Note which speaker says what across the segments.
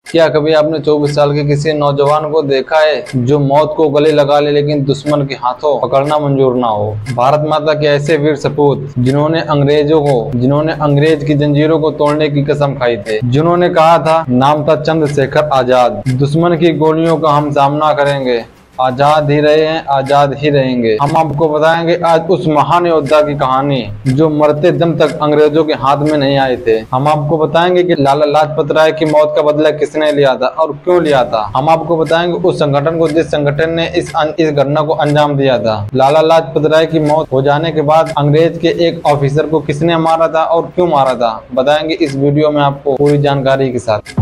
Speaker 1: क्या कभी आपने 24 साल के किसी नौजवान को देखा है जो मौत को गले लगा ले लेकिन दुश्मन के हाथों पकड़ना मंजूर ना हो। भारत माता के ऐसे वीर सपूत जिन्होंने अंग्रेज की जंजीरों को तोड़ने की कसम खाई थी, जिन्होंने कहा था, नाम था चंद्रशेखर आजाद, दुश्मन की गोलियों का हम सामना करेंगे, आजाद ही रहे हैं, आजाद ही रहेंगे। हम आपको बताएंगे आज उस महान योद्धा की कहानी जो मरते दम तक अंग्रेजों के हाथ में नहीं आए थे। हम आपको बताएंगे कि लाला लाजपत राय की मौत का बदला किसने लिया था और क्यों लिया था। हम आपको बताएंगे उस संगठन को जिस संगठन ने इस घटना को अंजाम दिया था। लाला लाजपत राय की मौत हो जाने के बाद अंग्रेज के एक ऑफिसर को किसने मारा था और क्यों मारा था, बताएंगे इस वीडियो में आपको पूरी जानकारी के साथ।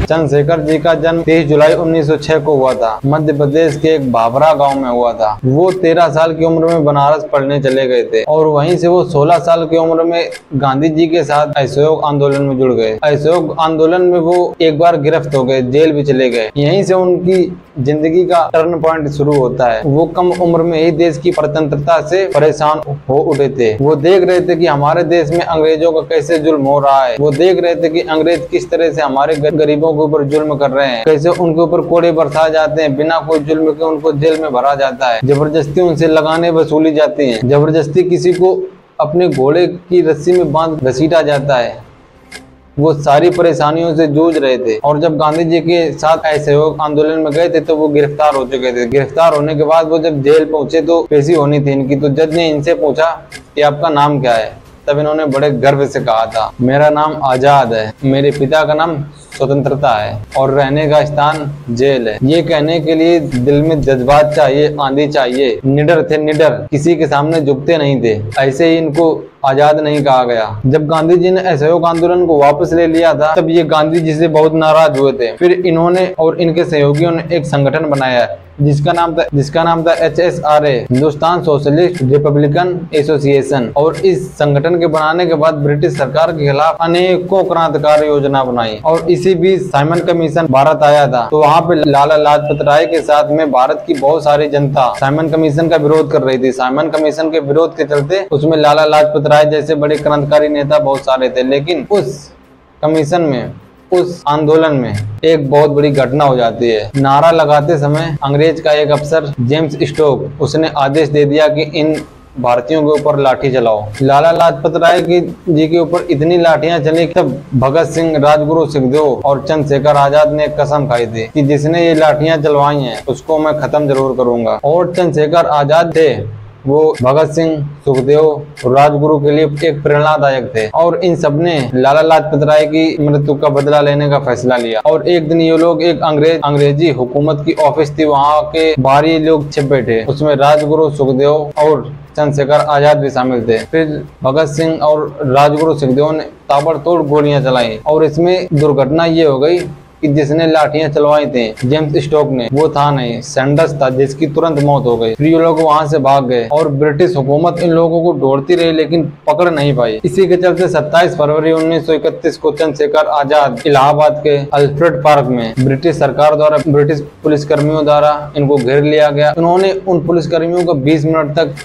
Speaker 1: चंद्रशेखर जी का जन्म 23 जुलाई 1906 को हुआ था। मध्य प्रदेश के एक भाभरा गांव में हुआ था। वो 13 साल की उम्र में बनारस पढ़ने चले गए थे और वहीं से वो 16 साल की उम्र में गांधी जी के साथ असहयोग आंदोलन में जुड़ गए। असहयोग आंदोलन में वो एक बार गिरफ्तार हो गए, जेल भी चले गए। यहीं से उनकी जिंदगी का टर्न पॉइंट शुरू होता है। वो कम उम्र में ही देश की स्वतंत्रता से परेशान हो उठे थे। वो देख रहे थे कि हमारे देश में अंग्रेजों का कैसे जुल्म हो रहा है। वो देख रहे थे कि अंग्रेज किस तरह से हमारे गरीबों के ऊपर जुल्म कर रहे हैं, कैसे उनके ऊपर कोड़े बरसाए जाते हैं, बिना कोई जुल्म के उनको जेल में भरा जाता है, जबरदस्ती उनसे लगाने वसूली जाती हैं, जबरदस्ती किसी को अपने घोड़े की रस्सी में बांध घसीटा जाता है। वो सारी परेशानियों से जूझ रहे थे और जब गांधी जी के साथ असहयोग आंदोलन में गए थे तो वो गिरफ्तार हो चुके थे। गिरफ्तार होने के बाद वो जब जेल पहुंचे तो पेशी होनी थी इनकी, तो जज ने इनसे पूछा कि आपका नाम क्या है। तब इन्होंने बड़े गर्व से कहा था, मेरा नाम आजाद है, मेरे पिता का नाम स्वतंत्रता है और रहने का स्थान जेल है। ये कहने के लिए दिल में जज्बात चाहिए, आंधी चाहिए। निडर थे, निडर, किसी के सामने झुकते नहीं थे। ऐसे ही इनको आजाद नहीं कहा गया। जब गांधी जी ने असहयोग आंदोलन को वापस ले लिया था तब ये गांधी जी से बहुत नाराज हुए थे। फिर इन्होंने और इनके सहयोगियों ने एक संगठन बनाया जिसका नाम था HSRA, Hindustan socialist Republican association. और इस संगठन के बनाने के बाद ब्रिटिश सरकार के खिलाफ अनेकों क्रांतिकारी योजना बनाई और इसी बीच साइमन कमीशन भारत आया था। तो वहाँ पे लाला लाजपत राय के साथ में भारत की बहुत सारी जनता साइमन कमीशन का विरोध कर रही थी। साइमन कमीशन के विरोध के चलते उसमें लाला लाजपत राय जैसे बड़े क्रांतिकारी नेता बहुत सारे थे। लेकिन उस कमीशन में, उस आंदोलन में एक बहुत बड़ी घटना हो जाती है। नारा लगाते समय अंग्रेज का एक अफसर जेम्स स्टोक, उसने आदेश दे दिया कि इन भारतीयों के ऊपर लाठी चलाओ। लाला लाजपत राय जी के ऊपर इतनी लाठियां चली तब भगत सिंह, राजगुरु सुखदेव और चंद्रशेखर आजाद ने कसम खाई थी कि जिसने ये लाठियां चलवाई हैं उसको मैं खत्म जरूर करूंगा। और चंद्रशेखर आजाद थे, वो भगत सिंह, सुखदेव और राजगुरु के लिए एक प्रेरणादायक थे और इन सबने लाला लाजपत राय की मृत्यु का बदला लेने का फैसला लिया। और एक दिन ये लोग एक अंग्रेजी हुकूमत की ऑफिस थी, वहाँ के बाहरी लोग छिप बैठे, उसमें राजगुरु, सुखदेव और चंद्रशेखर आजाद भी शामिल थे। फिर भगत सिंह और राजगुरु सुखदेव ने ताबड़तोड़ गोलियां चलाई और इसमें दुर्घटना ये हो गई कि जिसने लाठियां चलवाई थी जेम्स स्टोक ने, वो था नहीं, सैंडर्स था, जिसकी तुरंत मौत हो गई। फिर ये लोग वहां से भाग गए और ब्रिटिश हुकूमत इन लोगों को ढूंढती रही लेकिन पकड़ नहीं पाई। इसी के चलते 27 फरवरी 1931 को चंद्रशेखर आजाद इलाहाबाद के अल्फ्रेड पार्क में ब्रिटिश सरकार द्वारा, ब्रिटिश पुलिसकर्मियों द्वारा इनको घेर लिया गया। उन्होंने उन पुलिसकर्मियों को 20 मिनट तक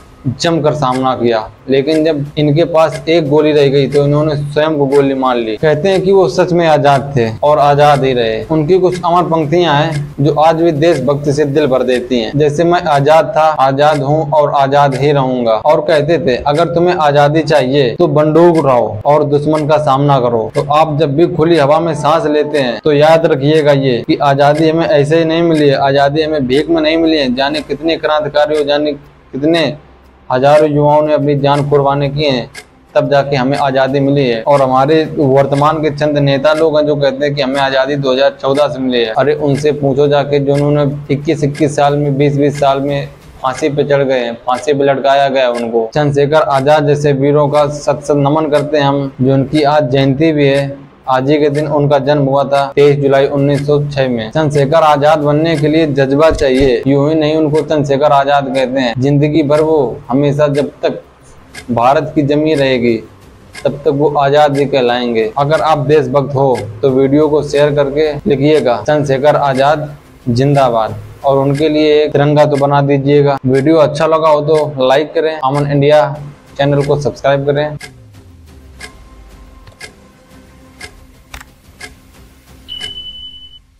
Speaker 1: जमकर सामना किया, लेकिन जब इनके पास एक गोली रह गई तो इन्होंने स्वयं को गोली मार ली। कहते हैं कि वो सच में आजाद थे और आजाद ही रहे। उनकी कुछ अमर पंक्तियां हैं जो आज भी देशभक्ति से दिल भर देती हैं, जैसे मैं आजाद था, आजाद हूँ और आजाद ही रहूंगा। और कहते थे, अगर तुम्हें आजादी चाहिए तो बंदूक उठाओ और दुश्मन का सामना करो। तो आप जब भी खुली हवा में सांस लेते हैं तो याद रखिएगा ये कि आजादी हमें ऐसे ही नहीं मिली है, आजादी हमें भीख में नहीं मिली है। जाने कितने क्रांतिकारी, जाने कितने हजारों युवाओं ने अपनी जान कुर्बानी की है, तब जाके हमें आज़ादी मिली है। और हमारे वर्तमान के चंद नेता लोग हैं जो कहते हैं कि हमें आज़ादी 2014 से मिली है। अरे उनसे पूछो जाके जो उन्होंने 21 साल में, 20 साल में फांसी पे चढ़ गए हैं, फांसी पे लटकाया गया उनको। चंद्रशेखर आजाद जैसे वीरों का सत सत नमन करते हैं हम, जो उनकी आज जयंती भी है। आज ही के दिन उनका जन्म हुआ था 23 जुलाई 1906 में। चंद्रशेखर आजाद बनने के लिए जज्बा चाहिए, यूं ही नहीं उनको चंद्रशेखर आजाद कहते हैं। जिंदगी भर वो हमेशा, जब तक भारत की जमीन रहेगी तब तक वो आजाद ही कहलाएंगे। अगर आप देशभक्त हो तो वीडियो को शेयर करके लिखिएगा चंद्रशेखर आजाद जिंदाबाद, और उनके लिए एक तिरंगा तो बना दीजिएगा। वीडियो अच्छा लगा हो तो लाइक करें, अमन इंडिया चैनल को सब्सक्राइब करें।